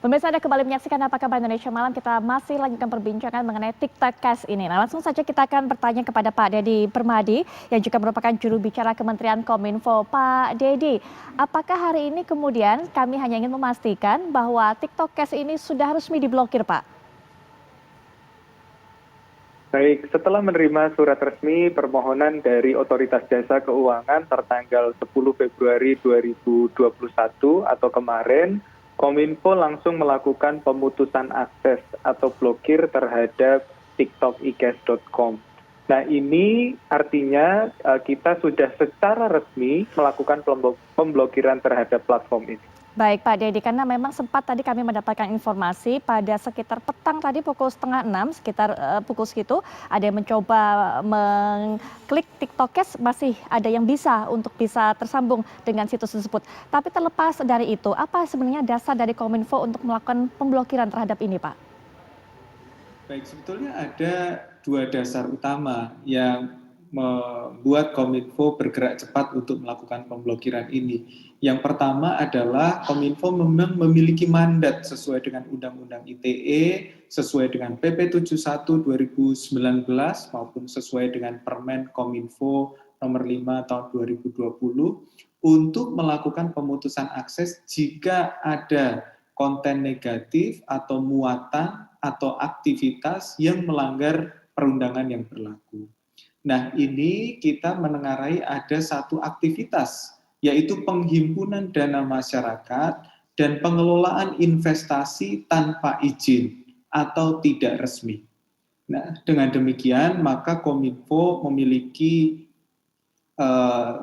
Pemirsa, Anda kembali menyaksikan Apa Kabar Indonesia Malam. Kita masih lanjutkan perbincangan mengenai TikTok Cash ini. Nah, langsung saja kita akan bertanya kepada Pak Dedi Permadi yang juga merupakan juru bicara Kementerian Kominfo. Pak Dedi, apakah hari ini kemudian kami hanya ingin memastikan bahwa TikTok Cash ini sudah resmi diblokir, Pak? Baik, setelah menerima surat resmi permohonan dari Otoritas Jasa Keuangan tertanggal 10 Februari 2021 atau kemarin, Kominfo langsung melakukan pemutusan akses atau blokir terhadap tiktokicash.com. Nah, ini artinya kita sudah secara resmi melakukan pemblokiran terhadap platform ini. Baik Pak Dedi, karena memang sempat tadi kami mendapatkan informasi pada sekitar petang tadi pukul 5:30, sekitar pukul segitu, ada yang mencoba mengklik TikTok Cash, masih ada yang bisa tersambung dengan situs tersebut. Tapi terlepas dari itu, apa sebenarnya dasar dari Kominfo untuk melakukan pemblokiran terhadap ini, Pak? Baik, sebetulnya ada dua dasar utama yang membuat Kominfo bergerak cepat untuk melakukan pemblokiran ini. Yang pertama adalah Kominfo memang memiliki mandat sesuai dengan Undang-Undang ITE, sesuai dengan PP 71 2019 maupun sesuai dengan Permen Kominfo nomor 5 tahun 2020 untuk melakukan pemutusan akses jika ada konten negatif atau muatan atau aktivitas yang melanggar perundangan yang berlaku. Nah, ini kita menengarai ada satu aktivitas, yaitu penghimpunan dana masyarakat dan pengelolaan investasi tanpa izin atau tidak resmi. Nah, dengan demikian, maka Kominfo memiliki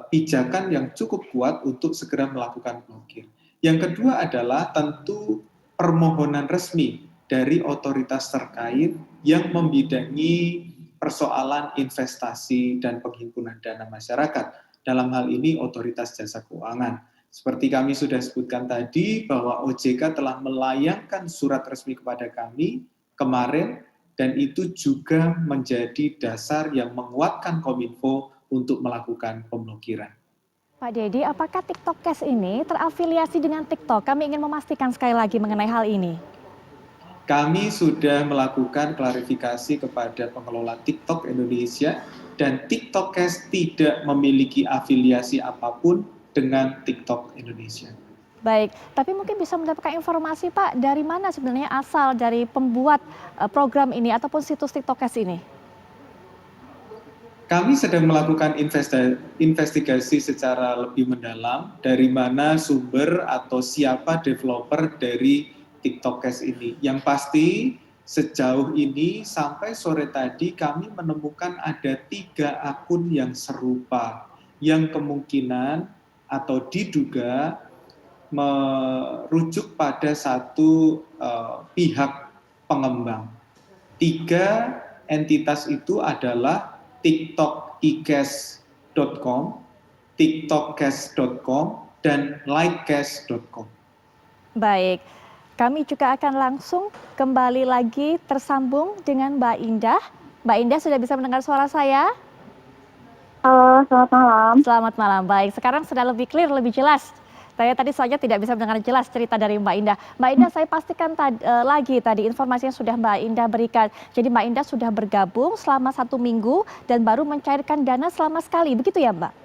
pijakan yang cukup kuat untuk segera melakukan blokir. Yang kedua adalah tentu permohonan resmi dari otoritas terkait yang membidangi persoalan investasi dan penghimpunan dana masyarakat. Dalam hal ini Otoritas Jasa Keuangan. Seperti kami sudah sebutkan tadi bahwa OJK telah melayangkan surat resmi kepada kami kemarin dan itu juga menjadi dasar yang menguatkan Kominfo untuk melakukan pemblokiran. Pak Dedi, apakah TikTok Cash ini terafiliasi dengan TikTok? Kami ingin memastikan sekali lagi mengenai hal ini. Kami sudah melakukan klarifikasi kepada pengelola TikTok Indonesia dan TikTok Cash tidak memiliki afiliasi apapun dengan TikTok Indonesia. Baik, tapi mungkin bisa mendapatkan informasi Pak, dari mana sebenarnya asal dari pembuat program ini ataupun situs TikTok Cash ini? Kami sedang melakukan investigasi secara lebih mendalam dari mana sumber atau siapa developer dari TikTok Cash ini. Yang pasti sejauh ini sampai sore tadi kami menemukan ada 3 akun yang serupa yang kemungkinan atau diduga merujuk pada satu pihak pengembang. 3 entitas itu adalah tiktokicash.com, tiktokcash.com, dan likecash.com. Baik. Kami juga akan langsung kembali lagi tersambung dengan Mbak Indah. Mbak Indah sudah bisa mendengar suara saya? Halo, selamat malam. Selamat malam, baik. Sekarang sudah lebih clear, lebih jelas. Saya tadi saja tidak bisa mendengar jelas cerita dari Mbak Indah. Mbak Indah, saya pastikan lagi tadi informasi yang sudah Mbak Indah berikan. Jadi Mbak Indah sudah bergabung selama 1 minggu dan baru mencairkan dana selama sekali, begitu ya Mbak?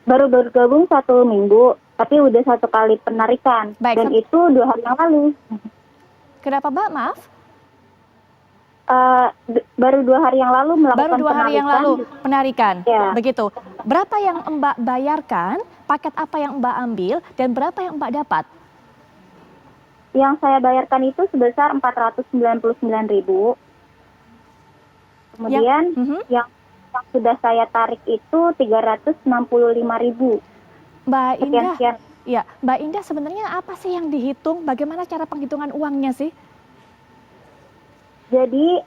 Baru bergabung 1 minggu, tapi udah 1 kali penarikan. Baik, dan itu 2 hari yang lalu. Kenapa Mbak? Maaf? Baru 2 hari yang lalu melakukan penarikan. Baru 2 hari yang lalu penarikan, ya. Begitu. Berapa yang Mbak bayarkan, paket apa yang Mbak ambil, dan berapa yang Mbak dapat? Yang saya bayarkan itu sebesar 499.000. Kemudian yang sudah saya tarik itu 365.000. Mbak Indah, ya, Mbak Indah sebenarnya apa sih yang dihitung? Bagaimana cara penghitungan uangnya sih? Jadi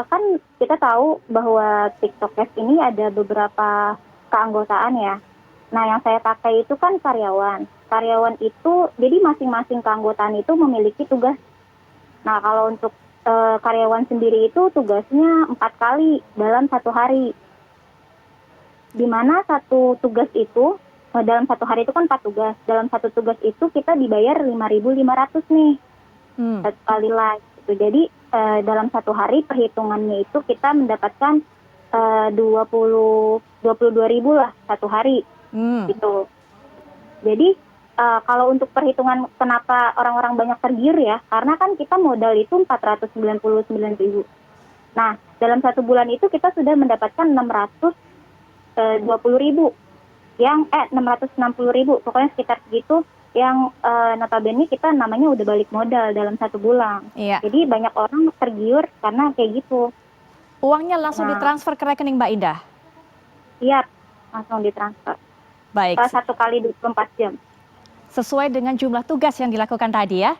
kan kita tahu bahwa TikTok Cash ini ada beberapa keanggotaan ya. Nah yang saya pakai itu kan karyawan. Karyawan itu, jadi masing-masing keanggotaan itu memiliki tugas. Nah kalau untuk karyawan sendiri itu tugasnya 4 kali dalam 1 hari. Di mana 1 tugas itu dalam satu hari itu kan 4 tugas. Dalam satu tugas itu kita dibayar 5.500 nih satu kali live. Gitu. Jadi dalam satu hari perhitungannya itu kita mendapatkan 22.000 lah satu hari gitu. Jadi kalau untuk perhitungan kenapa orang-orang banyak tergiur ya, karena kan kita modal itu 499.000. Nah, dalam satu bulan itu kita sudah mendapatkan 620.000, yang 660.000, pokoknya sekitar segitu, yang notabene kita namanya udah balik modal dalam satu bulan. Iya. Jadi banyak orang tergiur karena kayak gitu. Uangnya langsung ditransfer ke rekening Mbak Indah? Iya, langsung ditransfer. Baik. 1 kali 24 jam. Sesuai dengan jumlah tugas yang dilakukan tadi ya?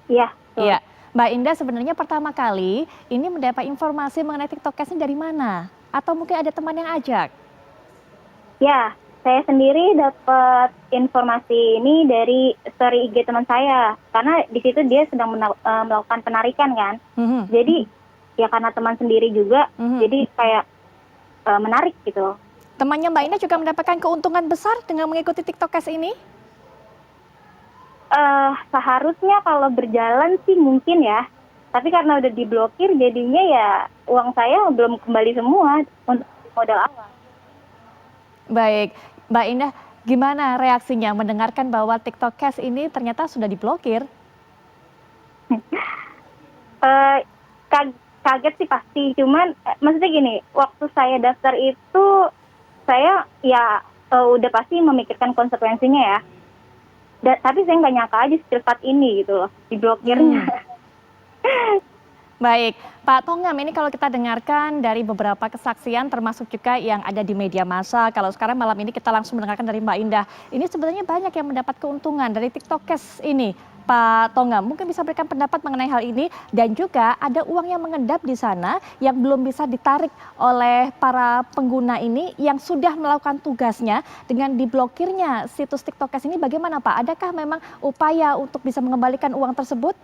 Iya. Iya. Mbak Indah sebenarnya pertama kali ini mendapat informasi mengenai TikTok Cash ini dari mana? Atau mungkin ada teman yang ajak? Ya, saya sendiri dapat informasi ini dari story IG teman saya. Karena di situ dia sedang melakukan penarikan kan. Jadi ya karena teman sendiri juga, jadi kayak menarik gitu. Temannya Mbak Indah juga mendapatkan keuntungan besar dengan mengikuti TikTok Cash ini? Seharusnya kalau berjalan sih mungkin ya. Tapi karena udah diblokir jadinya ya uang saya belum kembali semua untuk modal awal. Baik, Mbak Indah gimana reaksinya mendengarkan bahwa TikTok Cash ini ternyata sudah diblokir? Kaget sih pasti, cuman maksudnya gini, waktu saya daftar itu saya ya udah pasti memikirkan konsekuensinya ya. Tapi saya nggak nyangka aja secepat ini gitu loh, diblokirnya. Baik, Pak Tongam, ini kalau kita dengarkan dari beberapa kesaksian termasuk juga yang ada di media massa, kalau sekarang malam ini kita langsung mendengarkan dari Mbak Indah, ini sebenarnya banyak yang mendapat keuntungan dari TikTok Cash ini. Pak Tongam, mungkin bisa berikan pendapat mengenai hal ini dan juga ada uang yang mengendap di sana yang belum bisa ditarik oleh para pengguna ini yang sudah melakukan tugasnya dengan diblokirnya situs TikTok Cash ini bagaimana Pak? Adakah memang upaya untuk bisa mengembalikan uang tersebut?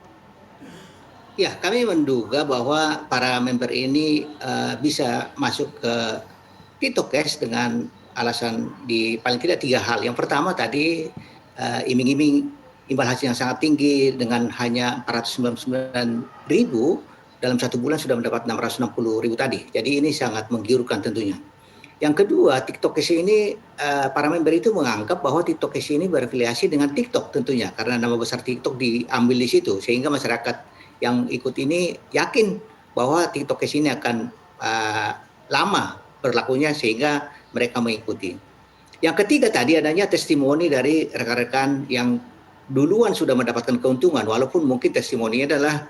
Ya, kami menduga bahwa para member ini bisa masuk ke TikTok Cash dengan alasan paling tidak 3 hal. Yang pertama tadi iming-iming imbal hasil yang sangat tinggi dengan hanya 499.000 dalam satu bulan sudah mendapat 660.000 tadi. Jadi ini sangat menggiurkan tentunya. Yang kedua, TikTok Cash ini para member itu menganggap bahwa TikTok Cash ini berafiliasi dengan TikTok tentunya karena nama besar TikTok diambil di situ sehingga masyarakat yang ikut ini yakin bahwa TikTok Cash ini akan lama berlakunya sehingga mereka mengikuti. Yang ketiga tadi adanya testimoni dari rekan-rekan yang duluan sudah mendapatkan keuntungan walaupun mungkin testimoninya adalah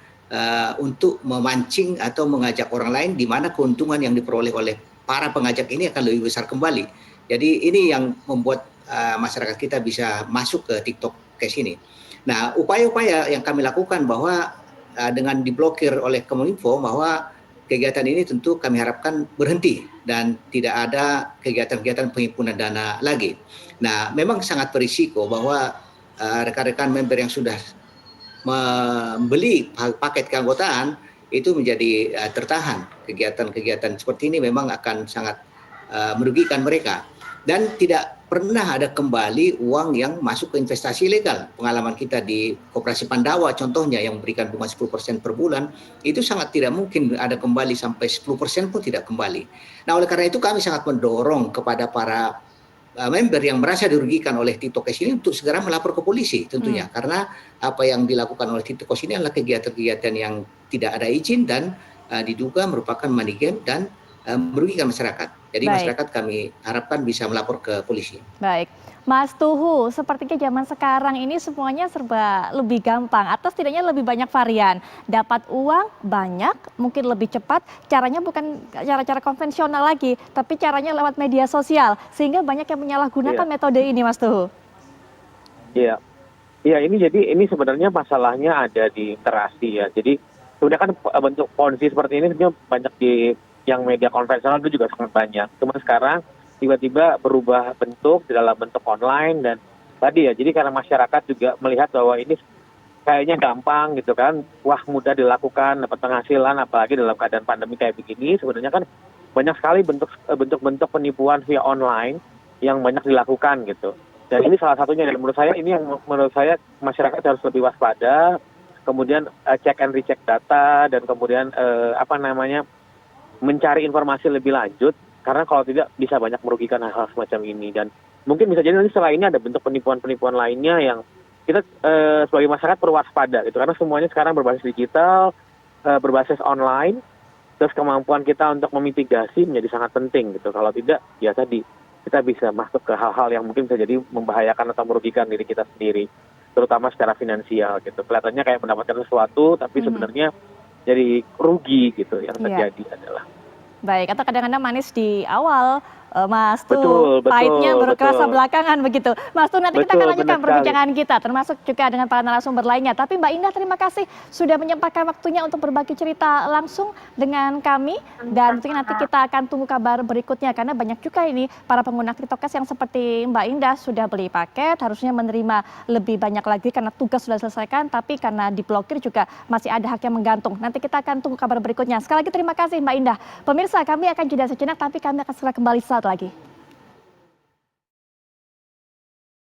untuk memancing atau mengajak orang lain di mana keuntungan yang diperoleh oleh para pengajak ini akan lebih besar kembali. Jadi ini yang membuat masyarakat kita bisa masuk ke TikTok Cash ini. Nah, upaya-upaya yang kami lakukan bahwa dengan diblokir oleh Kominfo bahwa kegiatan ini tentu kami harapkan berhenti dan tidak ada kegiatan-kegiatan penghimpunan dana lagi. Nah, memang sangat berisiko bahwa rekan-rekan member yang sudah membeli paket keanggotaan itu menjadi tertahan. Kegiatan-kegiatan seperti ini memang akan sangat merugikan mereka dan tidak pernah ada kembali uang yang masuk ke investasi ilegal. Pengalaman kita di Koperasi Pandawa contohnya yang memberikan bunga 10% per bulan itu sangat tidak mungkin ada kembali sampai 10% pun tidak kembali. Nah, oleh karena itu kami sangat mendorong kepada para member yang merasa dirugikan oleh TikTok Cash ini untuk segera melapor ke polisi tentunya karena apa yang dilakukan oleh TikTok Cash ini adalah kegiatan-kegiatan yang tidak ada izin dan diduga merupakan money game dan merugikan masyarakat. Jadi masyarakat kami harapkan bisa melapor ke polisi. Baik, Mas Tuhu, sepertinya zaman sekarang ini semuanya serba lebih gampang atau setidaknya lebih banyak varian. Dapat uang banyak, mungkin lebih cepat, caranya bukan cara-cara konvensional lagi, tapi caranya lewat media sosial. Sehingga banyak yang menyalahgunakan metode ini, Mas Tuhu. Iya, ini sebenarnya masalahnya ada di interaksi ya. Jadi sebenarnya kan bentuk ponzi seperti ini sebenarnya banyak di yang media konvensional itu juga sangat banyak. Cuma sekarang tiba-tiba berubah bentuk di dalam bentuk online dan tadi ya, jadi karena masyarakat juga melihat bahwa ini kayaknya gampang gitu kan, wah mudah dilakukan, dapat penghasilan, apalagi dalam keadaan pandemi kayak begini, sebenarnya kan banyak sekali bentuk-bentuk penipuan via online yang banyak dilakukan gitu. Dan ini salah satunya, dan menurut saya ini yang menurut saya masyarakat harus lebih waspada, kemudian cek and recheck data, dan kemudian mencari informasi lebih lanjut, karena kalau tidak bisa banyak merugikan hal-hal semacam ini. Dan mungkin bisa jadi nanti setelah ini ada bentuk penipuan-penipuan lainnya yang kita sebagai masyarakat perlu waspada gitu, karena semuanya sekarang berbasis digital, berbasis online, terus kemampuan kita untuk memitigasi menjadi sangat penting gitu. Kalau tidak, ya tadi kita bisa masuk ke hal-hal yang mungkin bisa jadi membahayakan atau merugikan diri kita sendiri, terutama secara finansial gitu. Kelihatannya kayak mendapatkan sesuatu, tapi sebenarnya jadi rugi gitu. Yang terjadi adalah. Baik, atau kadang-kadang manis di awal, Mas Betul, tuh pahitnya baru kerasa betul. belakangan begitu. Mas tuh nanti kita akan Betul, lanjutkan benar sekali. perbincangan kita, termasuk juga dengan para narasumber lainnya. Tapi Mbak Indah, terima kasih sudah menyempatkan waktunya untuk berbagi cerita langsung dengan kami. Dan tentunya nanti kita akan tunggu kabar berikutnya, karena banyak juga ini para pengguna TikTokers yang seperti Mbak Indah sudah beli paket, harusnya menerima lebih banyak lagi karena tugas sudah diselesaikan, tapi karena diblokir juga masih ada hak yang menggantung. Nanti kita akan tunggu kabar berikutnya. Sekali lagi terima kasih Mbak Indah. Pemirsa, kami akan jeda sejenak, tapi kami akan segera kembali saat lagi.